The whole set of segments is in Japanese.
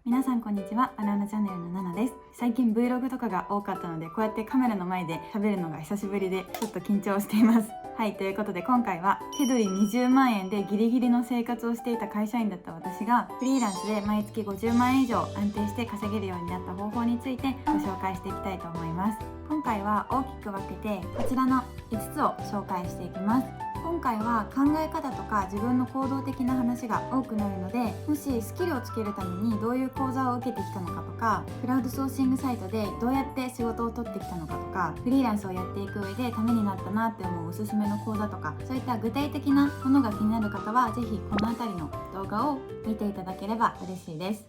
皆さんこんにちは。バナナチャンネルのナナです。最近 Vlog とかが多かったので、こうやってカメラの前で喋るのが久しぶりでちょっと緊張しています。はい、ということで今回は手取り20万円でギリギリの生活をしていた会社員だった私がフリーランスで毎月50万円以上安定して稼げるようになった方法についてご紹介していきたいと思います。今回は大きく分けてこちらの5つを紹介していきます。今回は考え方とか自分の行動的な話が多くなるので、もしスキルをつけるためにどういう講座を受けてきたのかとか、クラウドソーシングサイトでどうやって仕事を取ってきたのかとか、フリーランスをやっていく上でためになったなって思うおすすめの講座とか、そういった具体的なものが気になる方はぜひこの辺りの動画を見ていただければ嬉しいです。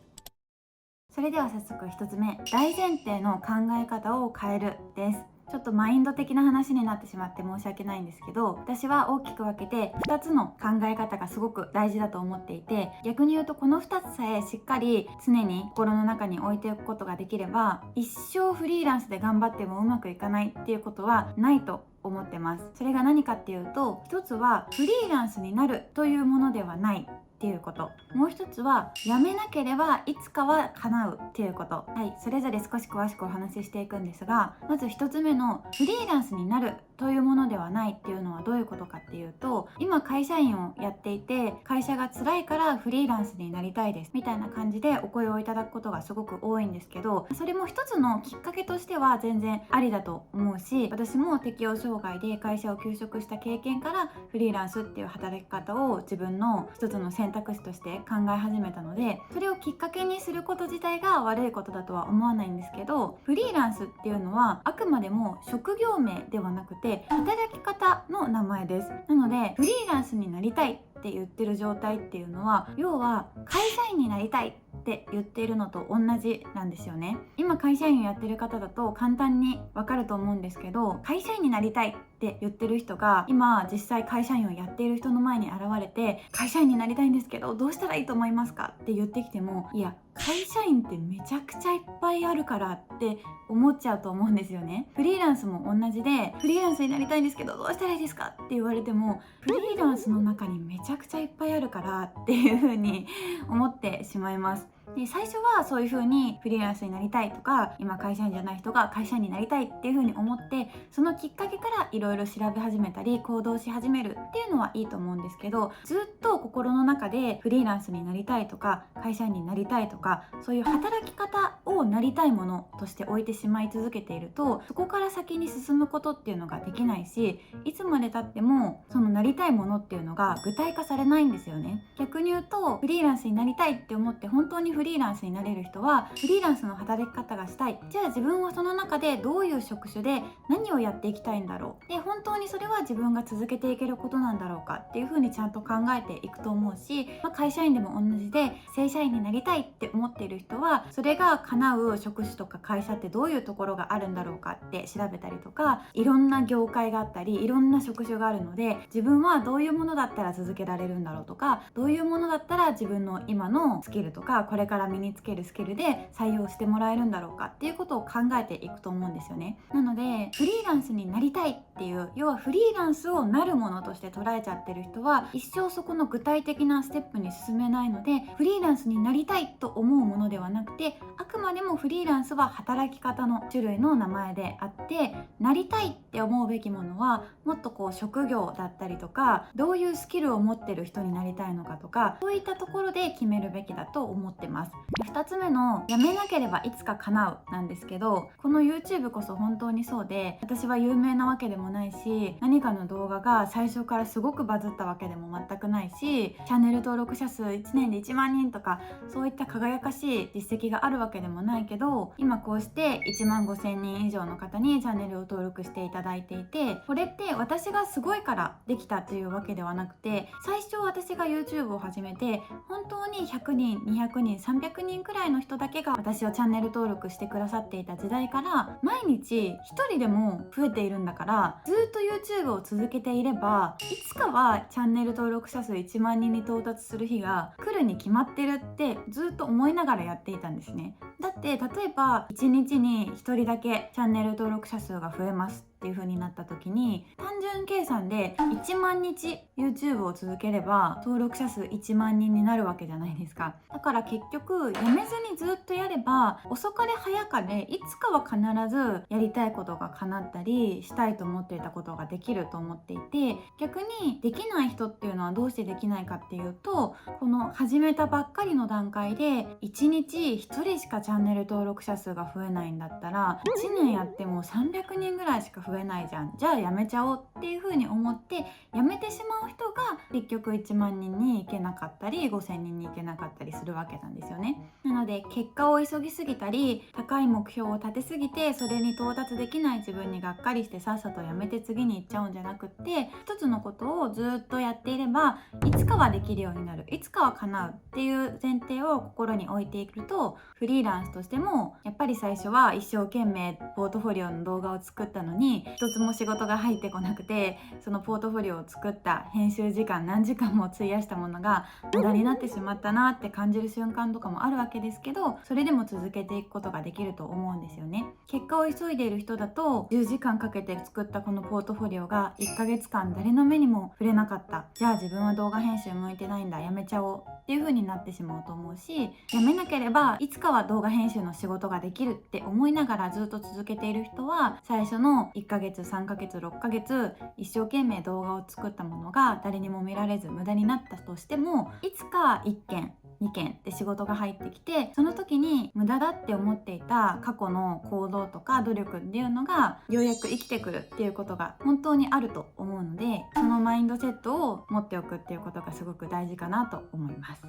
それでは早速1つ目、大前提の考え方を変えるです。ちょっとマインド的な話になってしまって申し訳ないんですけど、私は大きく分けて2つの考え方がすごく大事だと思っていて、逆に言うとこの2つさえしっかり常に心の中に置いておくことができれば、一生フリーランスで頑張ってもうまくいかないっていうことはないと思ってます。それが何かっていうと、一つはフリーランスになるというものではないっていうこと、もう一つはやめなければいつかは叶うっていうこと。はい、それぞれ少し詳しくお話ししていくんですが、まず一つ目のフリーランスになるというものではないっていうのはどういうことかっていうと、今会社員をやっていて会社が辛いからフリーランスになりたいですみたいな感じでお声をいただくことがすごく多いんですけど、それも一つのきっかけとしては全然ありだと思うし、私も適応障害で会社を休職した経験からフリーランスっていう働き方を自分の一つの選択肢として考え始めたので、それをきっかけにすること自体が悪いことだとは思わないんですけど、フリーランスっていうのはあくまでも職業名ではなくて働き方の名前です。なのでフリーランスになりたいって言ってる状態っていうのは、要は会社員になりたいって言っているのと同じなんですよね。今会社員をやってる方だと簡単にわかると思うんですけど、会社員になりたいって言ってる人が今実際会社員をやっている人の前に現れて、会社員になりたいんですけどどうしたらいいと思いますかって言ってきても、いや会社員ってめちゃくちゃいっぱいあるからって思っちゃうと思うんですよね。フリーランスも同じで、フリーランスになりたいんですけどどうしたらいいですかって言われても、フリーランスの中にめちゃくちゃいっぱいあるからっていう風に思ってしまいます。で、最初はそういう風にフリーランスになりたいとか、今会社員じゃない人が会社員になりたいっていう風に思って、そのきっかけからいろいろ調べ始めたり行動し始めるっていうのはいいと思うんですけど、ずっと心の中でフリーランスになりたいとか会社員になりたいとか、そういう働き方をなりたいものとして置いてしまい続けていると、そこから先に進むことっていうのができないし、いつまで経ってもそのなりたいものっていうのが具体化されないんですよね。逆に言うと、フリーランスになりたいって思って本当にフリーランスになれる人は、フリーランスの働き方がしたい、じゃあ自分はその中でどういう職種で何をやっていきたいんだろう、で本当にそれは自分が続けていけることなんだろうかっていうふうにちゃんと考えていくと思うし、会社員でも同じで正社員になりたいって思っている人は、それが叶う職種とか会社ってどういうところがあるんだろうかって調べたりとか、いろんな業界があったりいろんな職種があるので、自分はどういうものだったら続けられるんだろうとか、どういうものだったら自分の今のスキルとかこれから身につけるスキルで採用してもらえるんだろうかっていうことを考えていくと思うんですよね。なのでフリーランスになりたいっていう、要はフリーランスをなるものとして捉えちゃってる人は一生そこの具体的なステップに進めないので、フリーランスになりたいと思うものではなくて、あくまでもフリーランスは働き方の種類の名前であって、なりたいって思うべきものはもっとこう職業だったりとか、どういうスキルを持ってる人になりたいのかとか、そういったところで決めるべきだと思ってます。2つ目のやめなければいつか叶うなんですけど、この YouTube こそ本当にそうで、私は有名なわけでもないし、何かの動画が最初からすごくバズったわけでも全くないし、チャンネル登録者数1年で1万人とかそういった輝かしい実績があるわけでもないけど、今こうして1万5000人以上の方にチャンネルを登録していただいていて、これって私がすごいからできたというわけではなくて、最初私が YouTube を始めて本当に100人200人300人くらいの人だけが私をチャンネル登録してくださっていた時代から、毎日1人でも増えているんだから、ずっと YouTube を続けていればいつかはチャンネル登録者数1万人に到達する日が来るに決まってるってずっと思いながらやっていたんですね。だって例えば1日に1人だけチャンネル登録者数が増えますっていう風になった時に、単純計算で1万日 YouTube を続ければ登録者数1万人になるわけじゃないですか。だから結局やめずにずっとやれば、遅かれ早かれいつかは必ずやりたいことが叶ったり、したいと思っていたことができると思っていて、逆にできない人っていうのはどうしてできないかっていうと、この始めたばっかりの段階で1日1人しかチャンネル登録者数が増えないんだったら、1年やっても300人ぐらいしか増えないじゃん、じゃあやめちゃおうっていう風に思ってやめてしまう人が結局1万人に行けなかったり5000人に行けなかったりするわけなんですよね。なので結果を急ぎすぎたり、高い目標を立てすぎてそれに到達できない自分にがっかりしてさっさとやめて次に行っちゃうんじゃなくって、一つのことをずっとやっていればいつかはできるようになる、いつかは叶うっていう前提を心に置いていくと、フリーランスとしてもやっぱり最初は一生懸命ポートフォリオの動画を作ったのに一つも仕事が入ってこなくて、そのポートフォリオを作った編集時間何時間も費やしたものが無駄になってしまったなって感じる瞬間とかもあるわけですけど、それでも続けていくことができると思うんですよね。結果を急いでいる人だと10時間かけて作ったこのポートフォリオが1ヶ月間誰の目にも触れなかった、じゃあ自分は動画編集向いてないんだ、やめちゃおうっていう風になってしまうと思うし、やめなければいつかは動画編集の仕事ができるって思いながらずっと続けている人は、最初の1ヶ月3ヶ月6ヶ月一生懸命動画を作ったものが誰にも見られず無駄になったとしても、いつか1件2件って仕事が入ってきて、その時に無駄だって思っていた過去の行動とか努力っていうのがようやく生きてくるっていうことが本当にあると思うので、そのマインドセットを持っておくっていうことがすごく大事かなと思います。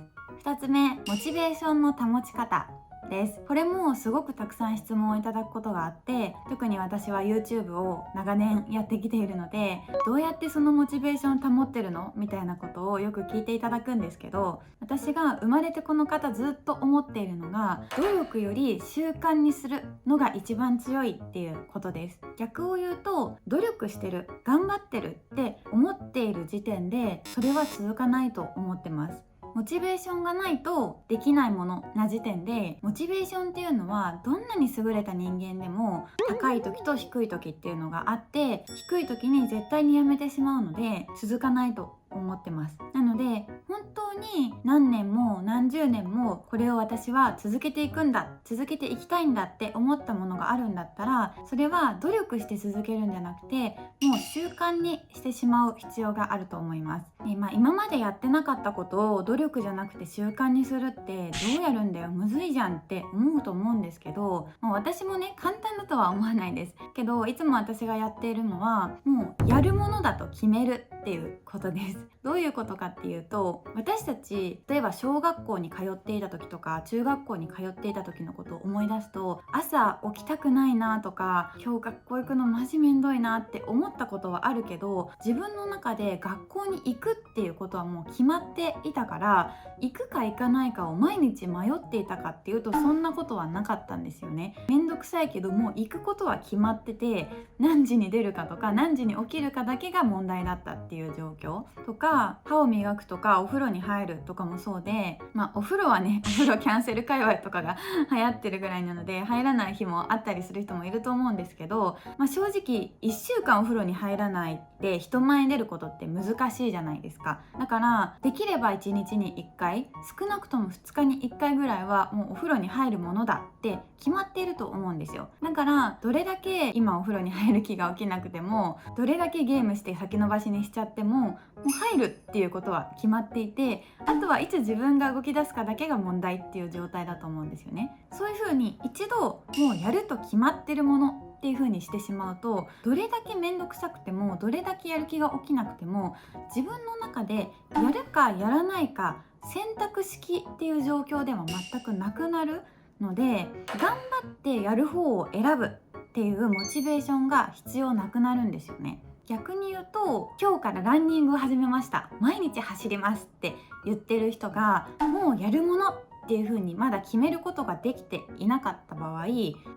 2つ目、モチベーションの保ち方です。これもすごくたくさん質問をいただくことがあって、特に私は YouTube を長年やってきているので、どうやってそのモチベーション保ってるのみたいなことをよく聞いていただくんですけど、私が生まれてこの方ずっと思っているのが、努力より習慣にするのが一番強いっていうことです。逆を言うと、努力してる、頑張ってるって思っている時点でそれは続かないと思ってます。モチベーションがないとできないものな時点で、モチベーションっていうのはどんなに優れた人間でも高い時と低い時っていうのがあって、低い時に絶対にやめてしまうので続かないと思ってます。なので本当に何年も何十年もこれを私は続けていくんだ、続けていきたいんだって思ったものがあるんだったら、それは努力して続けるんじゃなくて、もう習慣にしてしまう必要があると思います。今までやってなかったことを努力じゃなくて習慣にするってどうやるんだよ、むずいじゃんって思うと思うんですけど、私もね簡単だとは思わないですけど、いつも私がやっているのはもうやるものだと決めるっていうことです。どういうことかっていうと、私たち例えば小学校に通っていた時とか中学校に通っていた時のことを思い出すと、朝起きたくないなとか、今日学校行くのマジめんどいなって思ったことはあるけど、自分の中で学校に行くっていうことはもう決まっていたから、行くか行かないかを毎日迷っていたかっていうとそんなことはなかったんですよね。めんどくさいけどもう行くことは決まってて、何時に出るかとか何時に起きるかだけが問題だったっていう状況とか、歯を磨くとかお風呂に入るとかもそうで、お風呂はね、お風呂キャンセル界隈とかが流行ってるぐらいなので入らない日もあったりする人もいると思うんですけど、正直1週間お風呂に入らないで人前に出ることって難しいじゃないですか。だからできれば1日に1回、少なくとも2日に1回ぐらいはもうお風呂に入るものだって決まっていると思うんですよ。だからどれだけ今お風呂に入る気が起きなくても、どれだけゲームして先延ばしにしちゃっても、もう入るっていうことは決まっていて、あとはいつ自分が動き出すかだけが問題っていう状態だと思うんですよね。そういう風に一度もうやると決まってるものっていう風にしてしまうと、どれだけ面倒くさくてもどれだけやる気が起きなくても、自分の中でやるかやらないか選択式っていう状況では全くなくなるので、頑張ってやる方を選ぶっていうモチベーションが必要なくなるんですよね。逆に言うと、今日からランニングを始めました、毎日走りますって言ってる人がもうやるものっっていう風にまだ決めることができていなかった場合、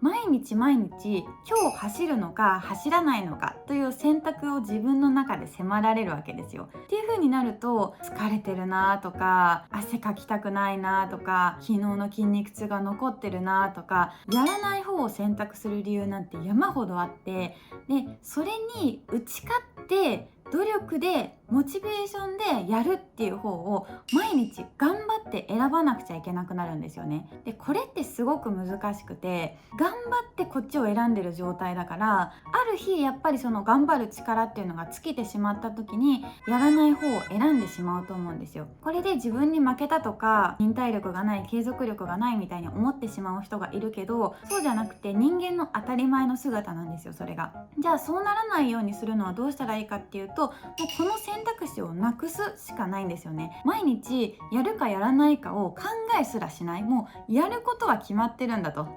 毎日今日走るのか走らないのかという選択を自分の中で迫られるわけですよ。っていう風になると、疲れてるなとか、汗かきたくないなとか、昨日の筋肉痛が残ってるなとか、やらない方を選択する理由なんて山ほどあって、でそれに打ち勝って努力でモチベーションでやるっていう方を毎日頑張って選ばなくちゃいけなくなるんですよね。でこれってすごく難しくて、頑張ってこっちを選んでる状態だから、ある日やっぱりその頑張る力っていうのが尽きてしまった時にやらない方を選んでしまうと思うんですよ。これで自分に負けたとか、忍耐力がない、継続力がないみたいに思ってしまう人がいるけど、そうじゃなくて人間の当たり前の姿なんですよ、それが。じゃあそうならないようにするのはどうしたらいいかっていうと、もうこの選択肢をなくすしかないんですよね。毎日やるかやらないかを考えすらしない。もうやることは決まってるんだと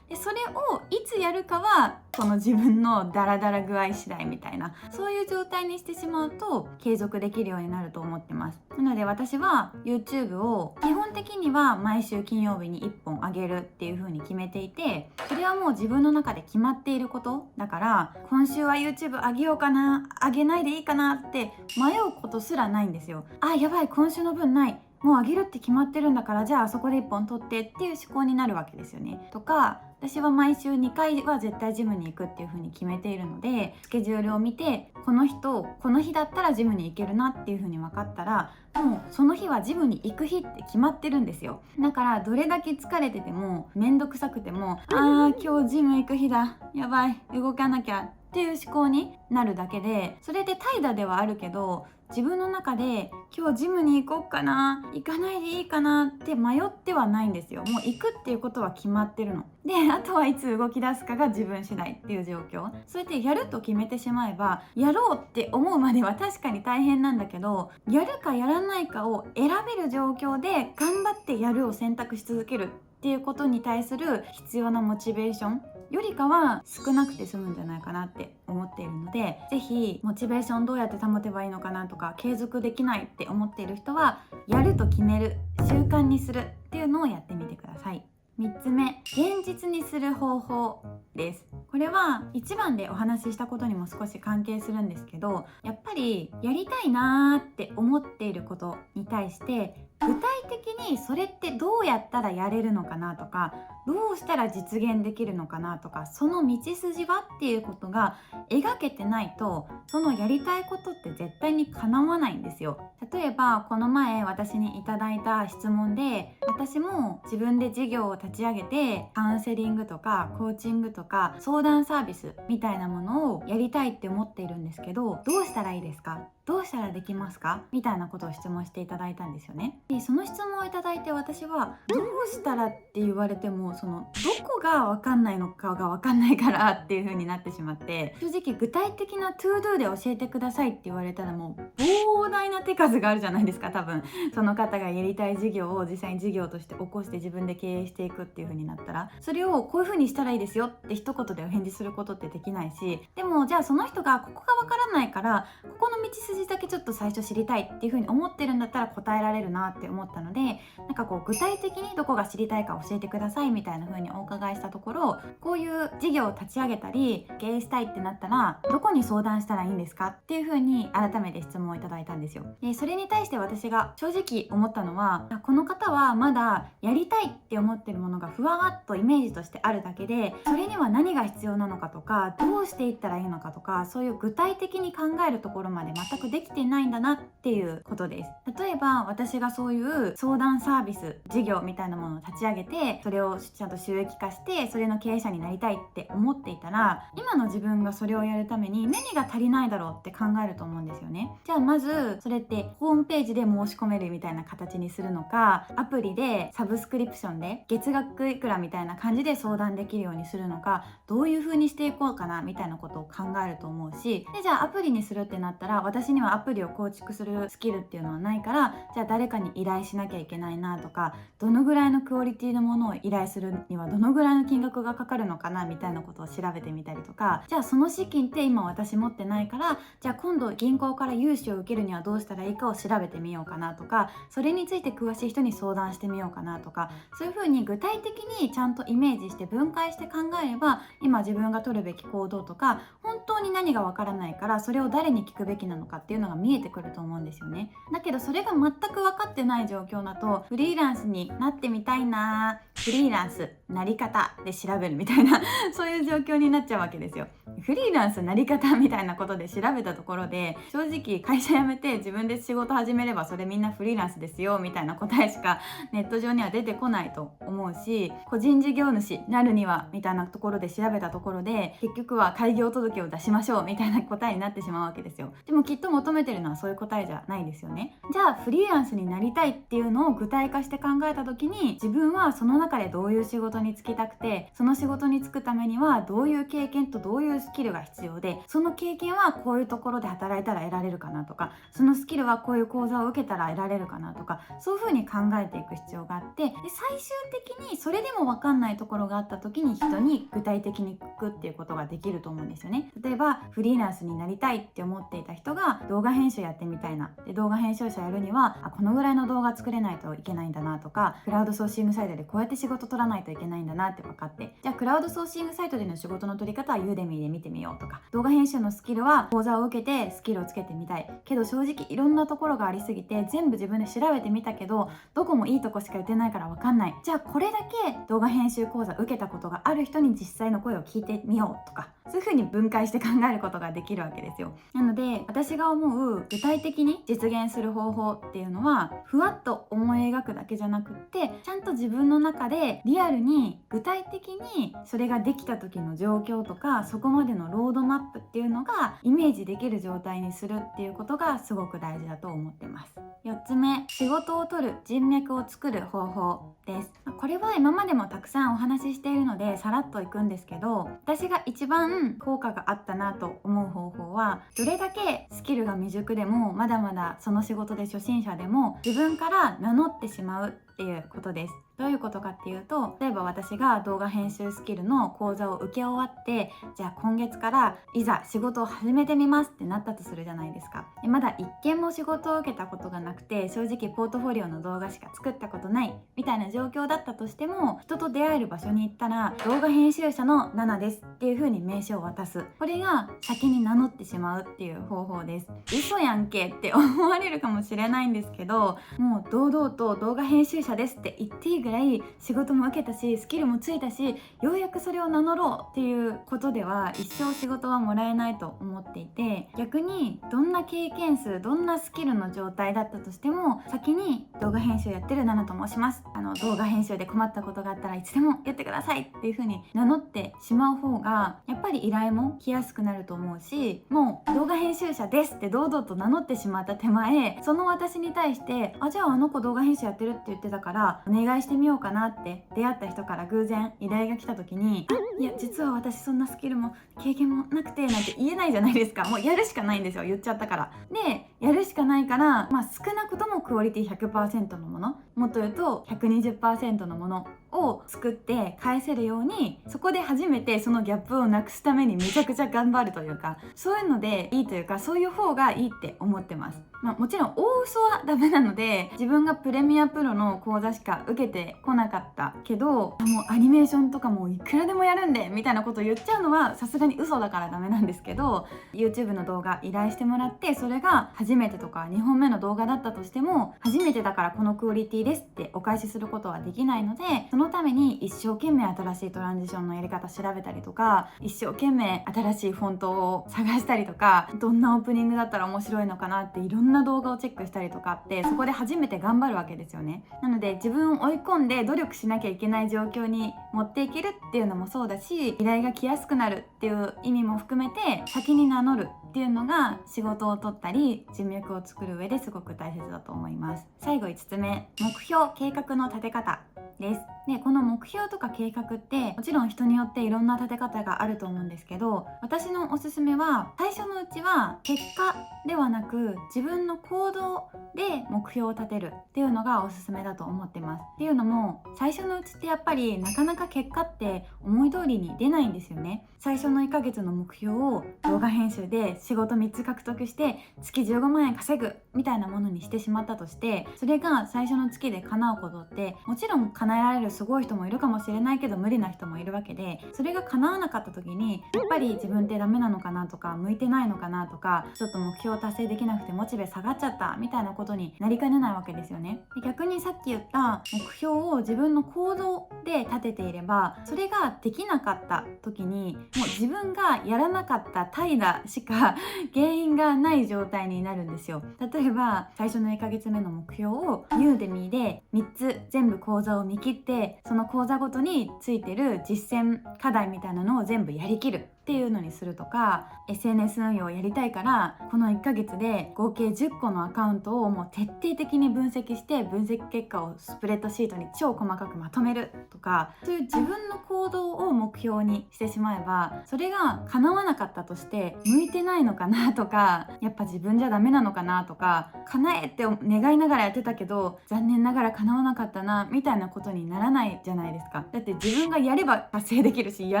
でそれをいつやるかはこの自分のダラダラ具合次第みたいな、そういう状態にしてしまうと継続できるようになると思ってます。なので私は YouTube を基本的には毎週金曜日に1本あげるっていう風に決めていて、それはもう自分の中で決まっていることだから、今週は YouTube あげようかな、あげないでいいかなって迷うことすらないんですよ。あ、やばい、今週の分ない、もうあげるって決まってるんだから、じゃあそこで1本取ってっていう思考になるわけですよね。とか、私は毎週2回は絶対ジムに行くっていう風に決めているので、スケジュールを見て、この日だったらジムに行けるなっていう風に分かったら、もうその日はジムに行く日って決まってるんですよ。だからどれだけ疲れてても、めんどくさくても、今日ジム行く日だ、やばい、動かなきゃっていう思考になるだけで、それで怠惰ではあるけど、自分の中で今日ジムに行こうかな、行かないでいいかなって迷ってはないんですよ。もう行くっていうことは決まってるので、あとはいつ動き出すかが自分次第っていう状況。それでやると決めてしまえば、やろうって思うまでは確かに大変なんだけど、やるかやらないかを選べる状況で頑張ってやるを選択し続けるっていうことに対する必要なモチベーションよりかは少なくて済むんじゃないかなって思っているので、ぜひモチベーションどうやって保てばいいのかなとか、継続できないって思っている人は、やると決める、習慣にするっていうのをやってみてください。3つ目、現実にする方法です。これは1番でお話ししたことにも少し関係するんですけど、やっぱりやりたいなーって思っていることに対して具体的にそれってどうやったらやれるのかなとか、どうしたら実現できるのかなとか、その道筋はっていうことが描けてないと、そのやりたいことって絶対に叶わないんですよ。例えばこの前私にいただいた質問で、私も自分で事業を立ち上げてカウンセリングとかコーチングとか相談サービスみたいなものをやりたいって思っているんですけど、どうしたらいいですか、どうしたらできますかみたいなことを質問していただいたんですよね。でその質問をいただいて、私はどうしたらって言われても、そのどこが分かんないのかが分かんないからっていう風になってしまって、正直具体的な ToDo で教えてくださいって言われたら、もう膨大な手数があるじゃないですか。多分その方がやりたい事業を実際に事業として起こして自分で経営していくっていう風になったら、それをこういう風にしたらいいですよって一言でお返事することってできないし、でもじゃあその人がここが分からないから、ここの道筋だけちょっと最初知りたいっていう風に思ってるんだったら答えられるなって思ったので、なんかこう具体的にどこが知りたいか教えてくださいみたいな風にお伺いしたところ、こういう事業を立ち上げたり経営したいってなったらどこに相談したらいいんですかっていう風に改めて質問をいただいたんですよ。でそれに対して私が正直思ったのは、この方はまだやりたいって思ってるものがふわっとイメージとしてあるだけで、それには何が必要なのかとか、どうしていったらいいのかとか、そういう具体的に考えるところまで全くできていないんだなっていうことです。例えば私がそういう相談サービス事業みたいなものを立ち上げて、それをちゃんと収益化してそれの経営者になりたいって思っていたら、今の自分がそれをやるために何が足りないだろうって考えると思うんですよね。じゃあまずそれってホームページで申し込めるみたいな形にするのか、アプリでサブスクリプションで月額いくらみたいな感じで相談できるようにするのか、どういう風にしていこうかなみたいなことを考えると思うし、でじゃあアプリにするってなったら、私にはアプリを構築するスキルっていうのはないから、じゃあ誰かに依頼しなきゃいけないなとか、どのぐらいのクオリティのものを依頼するにはどのぐらいの金額がかかるのかなみたいなことを調べてみたりとか、じゃあその資金って今私持ってないから、じゃあ今度銀行から融資を受けきるにはどうしたらいいかを調べてみようかなとか、それについて詳しい人に相談してみようかなとか、そういう風に具体的にちゃんとイメージして分解して考えれば、今自分が取るべき行動とか、本当に何がわからないからそれを誰に聞くべきなのかっていうのが見えてくると思うんですよね。だけどそれが全く分かってない状況だと、フリーランスになってみたいな、フリーランスなり方で調べるみたいなそういう状況になっちゃうわけですよ。フリーランスなり方みたいなことで調べたところで、正直会社辞めて自分で仕事始めればそれみんなフリーランスですよみたいな答えしかネット上には出てこないと思うし、個人事業主なるにはみたいなところで調べたところで、結局は開業届を出しましょうみたいな答えになってしまうわけですよ。でもきっと求めてるのはそういう答えじゃないですよね。じゃあフリーランスになりたいっていうのを具体化して考えた時に、自分はその中でどういう仕事に就きたくて、その仕事に就くためにはどういう経験とどういうスキルが必要で、その経験はこういうところで働いたら得られるかなとか、そのスキルはこういう講座を受けたら得られるかなとか、そういうふうに考えていく必要があって、で最終的にそれでも分かんないところがあった時に人に具体的に聞くっていうことができると思うんですよね。例えばフリーランスになりたいって思っていた人が動画編集やってみたいな、で動画編集者やるにはこのぐらいの動画作れないといけないんだなとか、クラウドソーシングサイトでこうやって仕事取らないといけないんだなって分かって、じゃあクラウドソーシングサイトでの仕事の取り方はユーデミーで見てみようとか、動画編集のスキルは講座を受けてスキルをつけてみたいけど、正直いろんなところがありすぎて全部自分で調べてみたけどどこもいいとこしか言ってないから分かんない、じゃあこれだけ動画編集講座受けたことがある人に実際の声を聞いてみようとか、そういう風に分解して考えることができるわけですよ。なので私が思う具体的に実現する方法っていうのは、ふわっと思い描くだけじゃなくって、ちゃんと自分の中でリアルに具体的にそれができた時の状況とか、そこまでのロードマップっていうのがイメージできる状態にするっていうことがすごく大事だと思ってます。4つ目、仕事を取る人脈を作る方法です。これは今までもたくさんお話ししているのでさらっといくんですけど、私が一番効果があったなと思う方法は、どれだけスキルが未熟でもまだまだその仕事で初心者でも自分から名乗ってしまうっていうことです。どういうことかっていうと、例えば私が動画編集スキルの講座を受け終わって、じゃあ今月からいざ仕事を始めてみますってなったとするじゃないですか。でまだ一件も仕事を受けたことがなくて、正直ポートフォリオの動画しか作ったことないみたいな状況だったとしても、人と出会える場所に行ったら動画編集者のナナですっていう風に名刺を渡す、これが先に名乗ってしまうっていう方法です。嘘やんけって思われるかもしれないんですけど、もう堂々と動画編集者ですって言っていいぐらい仕事も受けたしスキルもついたし、ようやくそれを名乗ろうっていうことでは一生仕事はもらえないと思っていて、逆にどんな経験数どんなスキルの状態だったとしても、先に動画編集やってるナナと申します、動画編集で困ったことがあったらいつでも言ってくださいっていう風に名乗ってしまう方がやっぱり依頼も来やすくなると思うし、もう動画編集者ですって堂々と名乗ってしまった手前、その私に対してじゃああの子動画編集やってるって言ってたからお願いしてみようかなって出会った人から偶然依頼が来た時に、いや実は私そんなスキルも経験もなくてなんて言えないじゃないですか。もうやるしかないんですよ、言っちゃったから。でやるしかないから、少なくともクオリティ 100% のもの、もっと言うと 120% のものを作って返せるように、そこで初めてそのギャップをなくすためにめちゃくちゃ頑張るというか、そういうのでいいというか、そういう方がいいって思ってます。もちろん大嘘はダメなので、自分がプレミアプロの講座しか受けてこなかったけど、もうアニメーションとかもいくらでもやるんでみたいなことを言っちゃうのはさすがに嘘だからダメなんですけど、 YouTube の動画依頼してもらって、それが初めてとか2本目の動画だったとしても、初めてだからこのクオリティですってお返しすることはできないので、そのために一生懸命新しいトランジションのやり方調べたりとか、一生懸命新しいフォントを探したりとか、どんなオープニングだったら面白いのかなっていろんな動画をチェックしたりとかって、そこで初めて頑張るわけですよね。なので自分を追い込んで努力しなきゃいけない状況に持っていけるっていうのもそうだし、依頼が来やすくなるっていう意味も含めて、先に名乗るっていうのが仕事を取ったり人脈を作る上ですごく大切だと思います。最後5つ目、目標計画の立て方です。でこの目標とか計画ってもちろん人によっていろんな立て方があると思うんですけど、私のおすすめは最初のうちは結果ではなく自分の行動で目標を立てるっていうのがおすすめだと思ってます。っていうのも、最初のうちってやっぱりなかなか結果って思い通りに出ないんですよね。最初の1ヶ月の目標を動画編集で仕事3つ獲得して月15万円稼ぐみたいなものにしてしまったとして、それが最初の月で叶うことってもちろん叶えられるすごい人もいるかもしれないけど無理な人もいるわけで、それが叶わなかった時にやっぱり自分ってダメなのかなとか向いてないのかなとか、ちょっと目標達成できなくてモチベ下がっちゃったみたいなことになりかねないわけですよね。で逆にさっき言った目標を自分の行動で立てていれば、それができなかった時にもう自分がやらなかった怠惰しか原因がない状態になるんですよ。例えば最初の1ヶ月目の目標をユーデミーで3つ全部講座を見切って、その講座ごとについてる実践課題みたいなのを全部やりきるっていうのにするとか、 SNS 運用をやりたいからこの1ヶ月で合計10個のアカウントをもう徹底的に分析して、分析結果をスプレッドシートに超細かくまとめるとか、そういう自分の行動を目標にしてしまえば、それが叶わなかったとして向いてないのかなとか、やっぱ自分じゃダメなのかなとか、叶えって願いながらやってたけど残念ながら叶わなかったなみたいなことにならないじゃないですか。だって自分がやれば達成できるし、や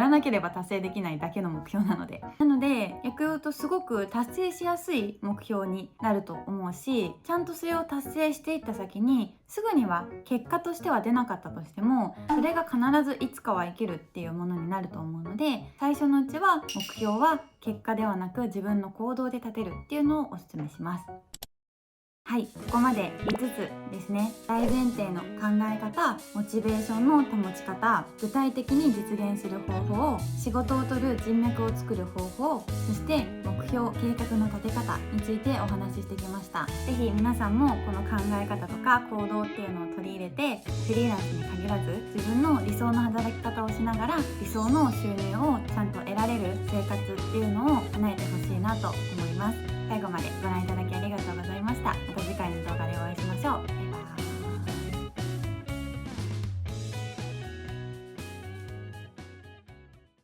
らなければ達成できないだけの目標なので。逆言うとすごく達成しやすい目標になると思うし、ちゃんとそれを達成していった先にすぐには結果としては出なかったとしても、それが必ずいつかは生きるっていうものになると思うので、最初のうちは目標は結果ではなく自分の行動で立てるっていうのをおすすめします。はい、ここまで5つですね。大前提の考え方、モチベーションの保ち方、具体的に実現する方法、仕事を取る人脈を作る方法、そして目標、計画の立て方についてお話ししてきました。ぜひ皆さんもこの考え方とか行動っていうのを取り入れて、フリーランスに限らず自分の理想の働き方をしながら理想の収入をちゃんと得られる生活っていうのを叶えてほしいなと思います。最後までご覧いただきありがとうございました。